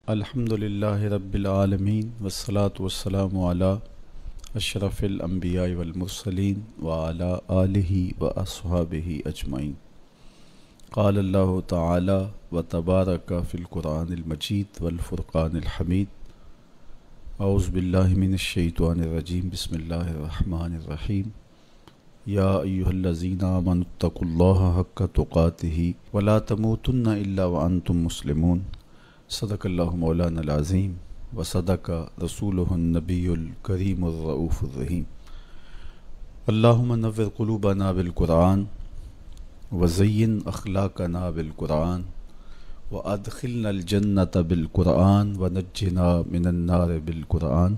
الحمد للہ رب العالمین والصلاة والسلام علی اشرف الانبیاء والمرسلین وعلی آلہ واصحابہ اجمعین۔ قال اللہ تعالی وتبارک فی القرآن المجید والفرقان الحمید۔ اعوذ باللہ من الشیطان الرجیم، بسم اللہ الرحمن الرحیم۔ یا ایہا الذین آمنوا اتقوا اللہ حق تقاتہ ولا تموتن الا وانتم مسلمون۔ صدق اللہ مولانا العظیم وصدق رسولہ النبی الکریم الرؤوف الرحیم۔ اللہم نور قلوبنا بالقرآن وزین اخلاقنا بالقرآن وادخلنا الجنة بالقرآن ونجنا من النار بالقرآن۔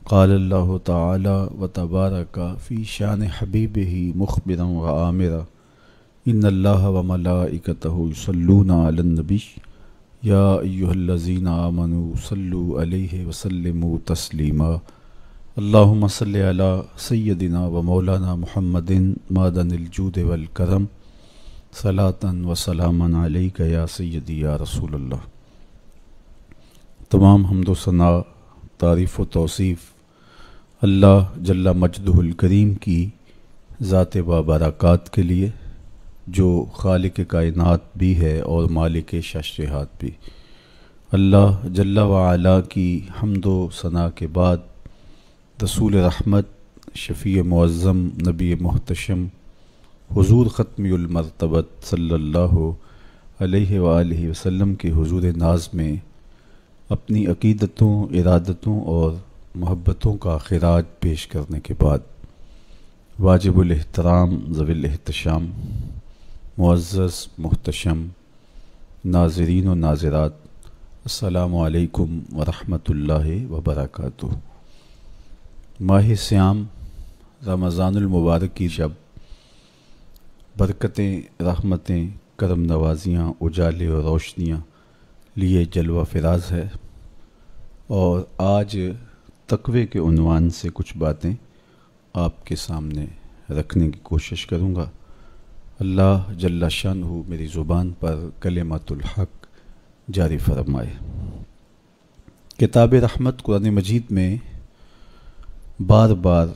قال اللہ تعالی وتبارک فی شان حبیبہ مخبرا وآمرا ان اللہ وملائکتہ یصلون علی النبی یا ایہا الذین آمنوا صلوا علیہ وسلموا تسلیما۔ اللہم صلی علی سیدنا و مولانا محمد معدن الجود والکرم صلاۃ و سلاما علیک یا سیدی یا رسول اللہ۔ تمام حمد و ثنا، تعریف و توصیف اللہ جل مجدہ الکریم کی ذات بابرکات کے لیے، جو خالق کائنات بھی ہے اور مالک ششرہات بھی۔ اللہ جل وعلا کی حمد و ثنا کے بعد رسول رحمت، شفیع معظم، نبی محتشم، حضور ختمی المرتبت صلی اللہ علیہ وآلہ وسلم کے حضور ناز میں اپنی عقیدتوں، ارادتوں اور محبتوں کا خراج پیش کرنے کے بعد واجب الاحترام ذوی الاحتشام، معزز محتشم ناظرین و ناظرات، السلام علیکم ورحمۃ اللہ وبرکاتہ۔ ماہ سیام رمضان المبارک کی شب برکتیں، رحمتیں، کرم نوازیاں، اجالے اور روشنیاں لیے جلوہ فراز ہے، اور آج تقوی کے عنوان سے کچھ باتیں آپ کے سامنے رکھنے کی کوشش کروں گا۔ اللہ جل شانہ میری زبان پر کلمۃ الحق جاری فرمائے۔ کتاب رحمت قرآن مجید میں بار بار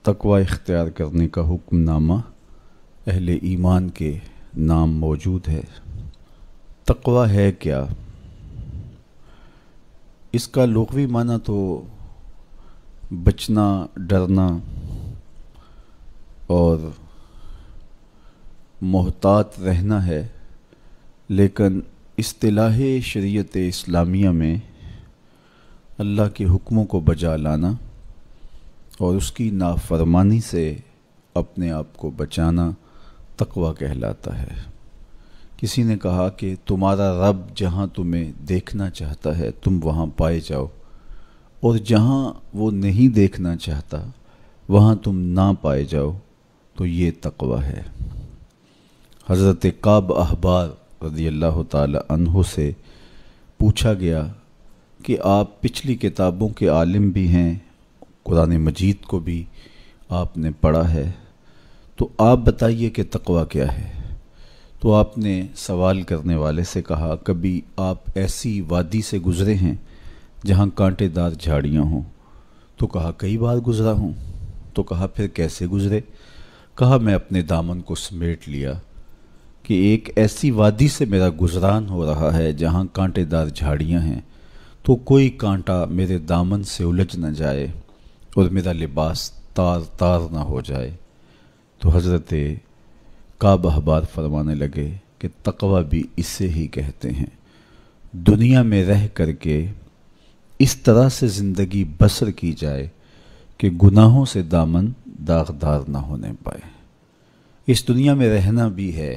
تقوی اختیار کرنے کا حکم نامہ اہل ایمان کے نام موجود ہے۔ تقوی ہے کیا؟ اس کا لغوی معنی تو بچنا، ڈرنا اور محتاط رہنا ہے، لیکن اصطلاح شریعت اسلامیہ میں اللہ کے حکموں کو بجا لانا اور اس کی نافرمانی سے اپنے آپ کو بچانا تقوی کہلاتا ہے۔ کسی نے کہا کہ تمہارا رب جہاں تمہیں دیکھنا چاہتا ہے تم وہاں پائے جاؤ، اور جہاں وہ نہیں دیکھنا چاہتا وہاں تم نہ پائے جاؤ، تو یہ تقوی ہے۔ حضرت کعب احبار رضی اللہ تعالی عنہ سے پوچھا گیا کہ آپ پچھلی کتابوں کے عالم بھی ہیں، قرآن مجید کو بھی آپ نے پڑھا ہے، تو آپ بتائیے کہ تقوی کیا ہے؟ تو آپ نے سوال کرنے والے سے کہا، کبھی آپ ایسی وادی سے گزرے ہیں جہاں کانٹے دار جھاڑیاں ہوں؟ تو کہا کئی بار گزرا ہوں۔ تو کہا پھر کیسے گزرے؟ کہا میں اپنے دامن کو سمیٹ لیا کہ ایک ایسی وادی سے میرا گزران ہو رہا ہے جہاں کانٹے دار جھاڑیاں ہیں، تو کوئی کانٹا میرے دامن سے الجھ نہ جائے اور میرا لباس تار تار نہ ہو جائے۔ تو حضرت کعب احبار فرمانے لگے کہ تقوی بھی اسے ہی کہتے ہیں، دنیا میں رہ کر کے اس طرح سے زندگی بسر کی جائے کہ گناہوں سے دامن داغدار نہ ہونے پائے۔ اس دنیا میں رہنا بھی ہے،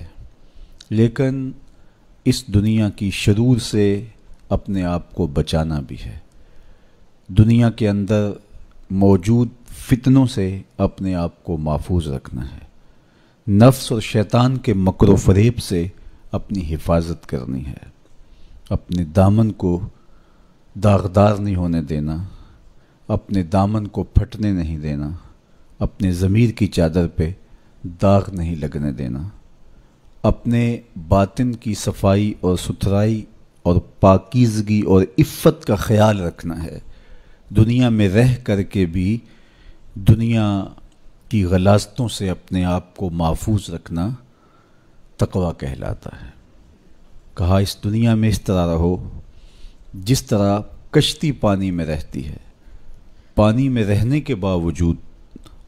لیکن اس دنیا کی شرور سے اپنے آپ کو بچانا بھی ہے۔ دنیا کے اندر موجود فتنوں سے اپنے آپ کو محفوظ رکھنا ہے، نفس اور شیطان کے مکر و فریب سے اپنی حفاظت کرنی ہے، اپنے دامن کو داغدار نہیں ہونے دینا، اپنے دامن کو پھٹنے نہیں دینا، اپنے ضمیر کی چادر پہ داغ نہیں لگنے دینا، اپنے باطن کی صفائی اور ستھرائی اور پاکیزگی اور عفت کا خیال رکھنا ہے، دنیا میں رہ کر کے بھی دنیا کی غلاظتوں سے اپنے آپ کو محفوظ رکھنا تقویٰ کہلاتا ہے۔ کہا اس دنیا میں اس طرح رہو جس طرح کشتی پانی میں رہتی ہے، پانی میں رہنے کے باوجود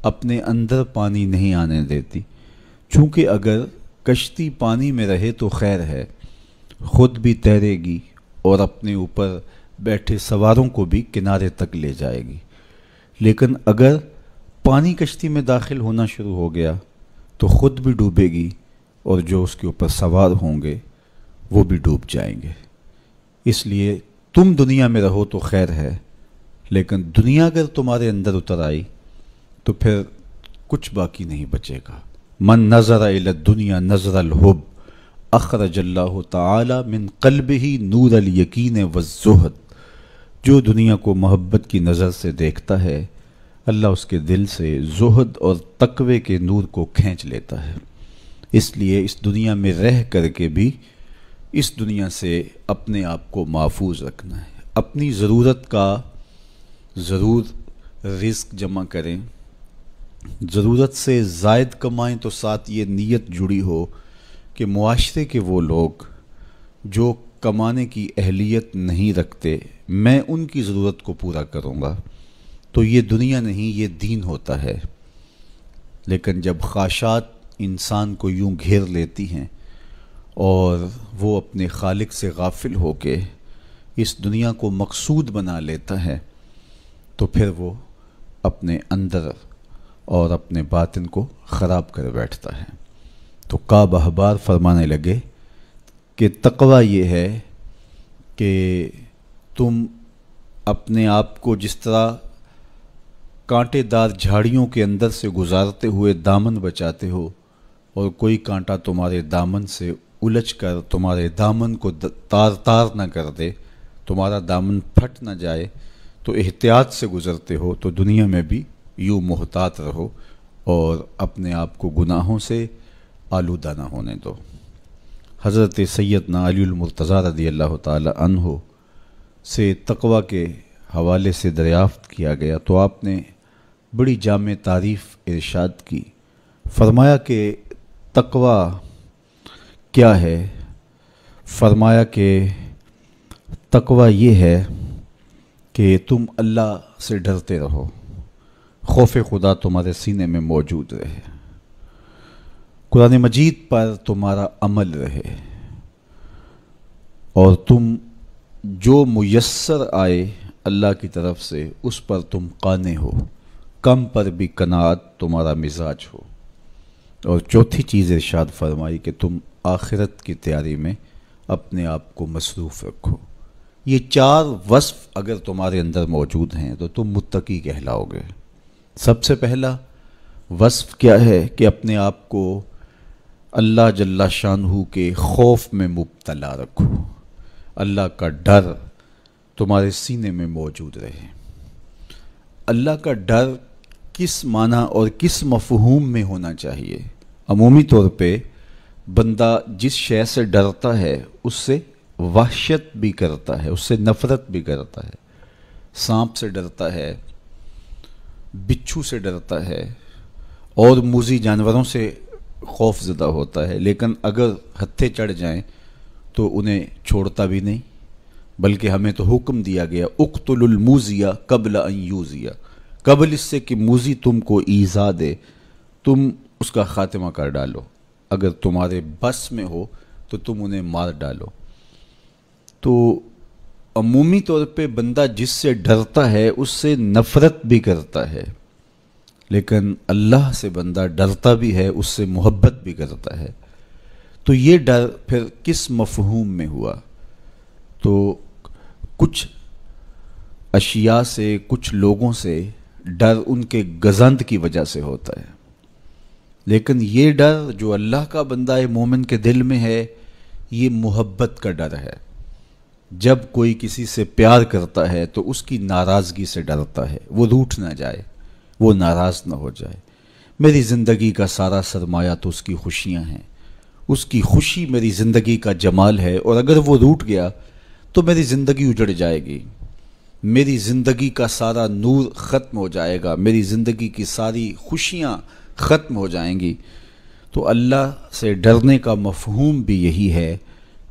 اپنے اندر پانی نہیں آنے دیتی، چونکہ اگر کشتی پانی میں رہے تو خیر ہے، خود بھی تیرے گی اور اپنے اوپر بیٹھے سواروں کو بھی کنارے تک لے جائے گی، لیکن اگر پانی کشتی میں داخل ہونا شروع ہو گیا تو خود بھی ڈوبے گی اور جو اس کے اوپر سوار ہوں گے وہ بھی ڈوب جائیں گے۔ اس لیے تم دنیا میں رہو تو خیر ہے، لیکن دنیا اگر تمہارے اندر اتر آئی تو پھر کچھ باقی نہیں بچے گا۔ من نظر الی الدنیا نظر الحب اخرج اللہ تعالی من قلبہ نور الیقین والزہد، جو دنیا کو محبت کی نظر سے دیکھتا ہے اللہ اس کے دل سے زہد اور تقوی کے نور کو کھینچ لیتا ہے۔ اس لیے اس دنیا میں رہ کر کے بھی اس دنیا سے اپنے آپ کو محفوظ رکھنا ہے، اپنی ضرورت کا ضرور رزق جمع کریں، ضرورت سے زائد کمائیں تو ساتھ یہ نیت جڑی ہو کہ معاشرے کے وہ لوگ جو کمانے کی اہلیت نہیں رکھتے میں ان کی ضرورت کو پورا کروں گا، تو یہ دنیا نہیں یہ دین ہوتا ہے۔ لیکن جب خواہشات انسان کو یوں گھیر لیتی ہیں اور وہ اپنے خالق سے غافل ہو کے اس دنیا کو مقصود بنا لیتا ہے تو پھر وہ اپنے اندر اور اپنے باطن کو خراب کر بیٹھتا ہے۔ تو کعب احبار فرمانے لگے کہ تقویٰ یہ ہے کہ تم اپنے آپ کو جس طرح کانٹے دار جھاڑیوں کے اندر سے گزارتے ہوئے دامن بچاتے ہو اور کوئی کانٹا تمہارے دامن سے الجھ کر تمہارے دامن کو تار تار نہ کر دے، تمہارا دامن پھٹ نہ جائے تو احتیاط سے گزرتے ہو، تو دنیا میں بھی یوں محتاط رہو اور اپنے آپ کو گناہوں سے آلودہ نہ ہونے دو۔ حضرت سیدنا علی المرتضیٰ رضی اللہ تعالی عنہ سے تقویٰ کے حوالے سے دریافت کیا گیا تو آپ نے بڑی جامع تعریف ارشاد کی، فرمایا کہ تقویٰ کیا ہے؟ فرمایا کہ تقویٰ یہ ہے کہ تم اللہ سے ڈرتے رہو، خوف خدا تمہارے سینے میں موجود رہے، قرآن مجید پر تمہارا عمل رہے، اور تم جو میسر آئے اللہ کی طرف سے اس پر تم قانع ہو، کم پر بھی قناعت تمہارا مزاج ہو، اور چوتھی چیز ارشاد فرمائی کہ تم آخرت کی تیاری میں اپنے آپ کو مصروف رکھو۔ یہ چار وصف اگر تمہارے اندر موجود ہیں تو تم متقی کہلاؤ گے۔ سب سے پہلا وصف کیا ہے کہ اپنے آپ کو اللہ جل شانہ کے خوف میں مبتلا رکھو، اللہ کا ڈر تمہارے سینے میں موجود رہے۔ اللہ کا ڈر کس معنی اور کس مفہوم میں ہونا چاہیے؟ عمومی طور پہ بندہ جس شے سے ڈرتا ہے اس سے وحشت بھی کرتا ہے، اس سے نفرت بھی کرتا ہے، سانپ سے ڈرتا ہے، بچھو سے ڈرتا ہے اور موذی جانوروں سے خوف زدہ ہوتا ہے، لیکن اگر ہتھے چڑھ جائیں تو انہیں چھوڑتا بھی نہیں، بلکہ ہمیں تو حکم دیا گیا اقتل الموذی قبل ان یوذی، قبل اس سے کہ موذی تم کو ایذا دے تم اس کا خاتمہ کر ڈالو، اگر تمہارے بس میں ہو تو تم انہیں مار ڈالو۔ تو عمومی طور پہ بندہ جس سے ڈرتا ہے اس سے نفرت بھی کرتا ہے، لیکن اللہ سے بندہ ڈرتا بھی ہے، اس سے محبت بھی کرتا ہے۔ تو یہ ڈر پھر کس مفہوم میں ہوا؟ تو کچھ اشیاء سے، کچھ لوگوں سے ڈر ان کے گزند کی وجہ سے ہوتا ہے، لیکن یہ ڈر جو اللہ کا بندہ مومن کے دل میں ہے یہ محبت کا ڈر ہے۔ جب کوئی کسی سے پیار کرتا ہے تو اس کی ناراضگی سے ڈرتا ہے، وہ روٹھ نہ جائے، وہ ناراض نہ ہو جائے۔ میری زندگی کا سارا سرمایہ تو اس کی خوشیاں ہیں، اس کی خوشی میری زندگی کا جمال ہے، اور اگر وہ روٹھ گیا تو میری زندگی اجڑ جائے گی، میری زندگی کا سارا نور ختم ہو جائے گا، میری زندگی کی ساری خوشیاں ختم ہو جائیں گی۔ تو اللہ سے ڈرنے کا مفہوم بھی یہی ہے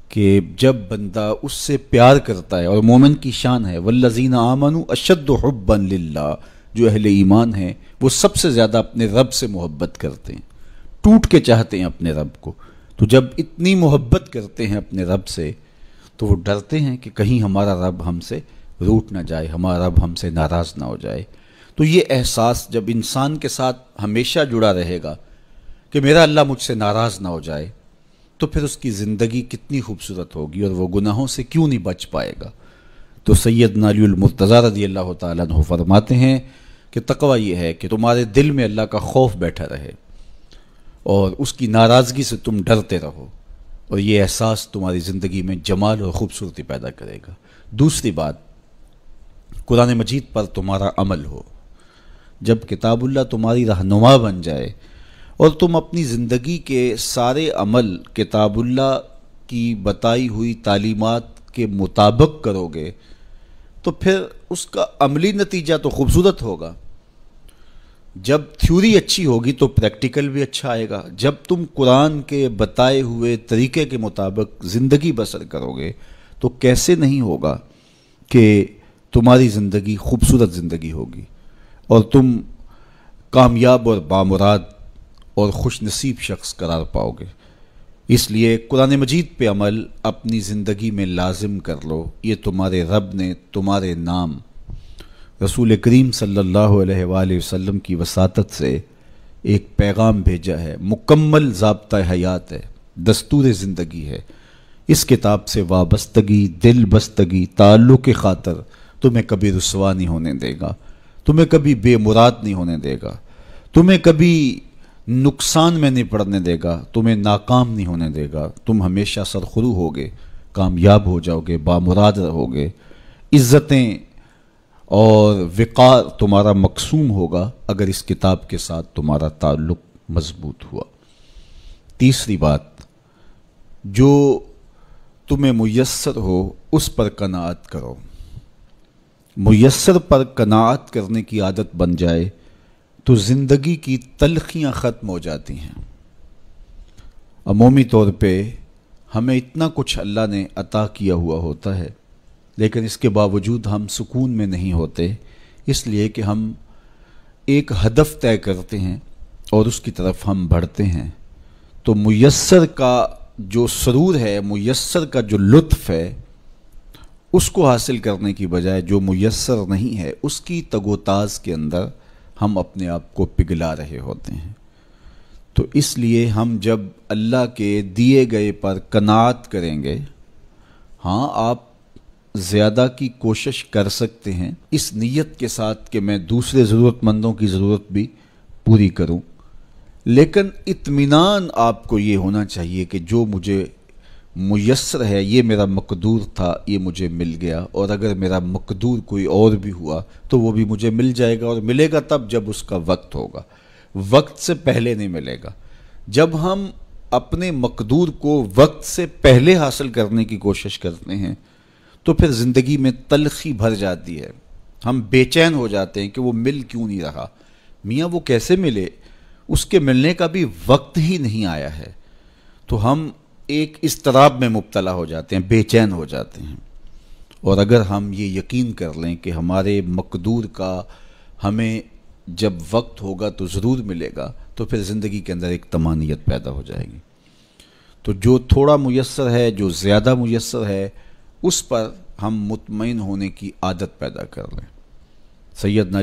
کہ جب بندہ اس سے پیار کرتا ہے، اور مومن کی شان ہے والذین آمنوا اشد حبا للہ، جو اہل ایمان ہیں وہ سب سے زیادہ اپنے رب سے محبت کرتے ہیں، ٹوٹ کے چاہتے ہیں اپنے رب کو۔ تو جب اتنی محبت کرتے ہیں اپنے رب سے تو وہ ڈرتے ہیں کہ کہیں ہمارا رب ہم سے روٹ نہ جائے، ہمارا رب ہم سے ناراض نہ ہو جائے۔ تو یہ احساس جب انسان کے ساتھ ہمیشہ جڑا رہے گا کہ میرا اللہ مجھ سے ناراض نہ ہو جائے، تو پھر اس کی زندگی کتنی خوبصورت ہوگی اور وہ گناہوں سے کیوں نہیں بچ پائے گا۔ تو سیدنا علی المرتضیٰ رضی اللہ تعالیٰ عنہ فرماتے ہیں کہ تقوی یہ ہے کہ تمہارے دل میں اللہ کا خوف بیٹھا رہے اور اس کی ناراضگی سے تم ڈرتے رہو، اور یہ احساس تمہاری زندگی میں جمال اور خوبصورتی پیدا کرے گا۔ دوسری بات، قرآن مجید پر تمہارا عمل ہو۔ جب کتاب اللہ تمہاری رہنما بن جائے اور تم اپنی زندگی کے سارے عمل کتاب اللہ کی بتائی ہوئی تعلیمات کے مطابق کرو گے تو پھر اس کا عملی نتیجہ تو خوبصورت ہوگا۔ جب تھیوری اچھی ہوگی تو پریکٹیکل بھی اچھا آئے گا۔ جب تم قرآن کے بتائے ہوئے طریقے کے مطابق زندگی بسر کرو گے تو کیسے نہیں ہوگا کہ تمہاری زندگی خوبصورت زندگی ہوگی اور تم کامیاب اور بامراد اور خوش نصیب شخص قرار پاؤ گے۔ اس لیے قرآن مجید پہ عمل اپنی زندگی میں لازم کر لو۔ یہ تمہارے رب نے تمہارے نام رسول کریم صلی اللہ علیہ وآلہ وسلم کی وساطت سے ایک پیغام بھیجا ہے، مکمل ضابطہ حیات ہے، دستور زندگی ہے۔ اس کتاب سے وابستگی، دل بستگی، تعلق کی خاطر تمہیں کبھی رسوا نہیں ہونے دے گا، تمہیں کبھی بے مراد نہیں ہونے دے گا، تمہیں کبھی نقصان میں نہیں پڑنے دے گا، تمہیں ناکام نہیں ہونے دے گا۔ تم ہمیشہ سرخرو ہوگے، کامیاب ہو جاؤ گے، بامراد رہو گے، عزتیں اور وقار تمہارا مقسوم ہوگا اگر اس کتاب کے ساتھ تمہارا تعلق مضبوط ہوا۔ تیسری بات، جو تمہیں میسر ہو اس پر قناعت کرو۔ میسر پر قناعت کرنے کی عادت بن جائے تو زندگی کی تلخیاں ختم ہو جاتی ہیں۔ عمومی طور پہ ہمیں اتنا کچھ اللہ نے عطا کیا ہوا ہوتا ہے، لیکن اس کے باوجود ہم سکون میں نہیں ہوتے، اس لیے کہ ہم ایک ہدف طے کرتے ہیں اور اس کی طرف ہم بڑھتے ہیں۔ تو میسر کا جو سرور ہے، میسر کا جو لطف ہے، اس کو حاصل کرنے کی بجائے جو میسر نہیں ہے اس کی تگ و تاز کے اندر ہم اپنے آپ کو پگھلا رہے ہوتے ہیں۔ تو اس لیے ہم جب اللہ کے دیے گئے پر قناعت کریں گے، ہاں آپ زیادہ کی کوشش کر سکتے ہیں اس نیت کے ساتھ کہ میں دوسرے ضرورت مندوں کی ضرورت بھی پوری کروں، لیکن اطمینان آپ کو یہ ہونا چاہیے کہ جو مجھے میسر ہے، یہ میرا مقدور تھا، یہ مجھے مل گیا، اور اگر میرا مقدور کوئی اور بھی ہوا تو وہ بھی مجھے مل جائے گا، اور ملے گا تب جب اس کا وقت ہوگا، وقت سے پہلے نہیں ملے گا۔ جب ہم اپنے مقدور کو وقت سے پہلے حاصل کرنے کی کوشش کرتے ہیں تو پھر زندگی میں تلخی بھر جاتی ہے، ہم بے چین ہو جاتے ہیں کہ وہ مل کیوں نہیں رہا، میاں وہ کیسے ملے، اس کے ملنے کا بھی وقت ہی نہیں آیا ہے۔ تو ہم ایک اضطراب میں مبتلا ہو جاتے ہیں، بے چین ہو جاتے ہیں۔ اور اگر ہم یہ یقین کر لیں کہ ہمارے مقدور کا ہمیں جب وقت ہوگا تو ضرور ملے گا، تو پھر زندگی کے اندر ایک طمانینت پیدا ہو جائے گی۔ تو جو تھوڑا میسر ہے، جو زیادہ میسر ہے، اس پر ہم مطمئن ہونے کی عادت پیدا کر لیں۔ سیدنا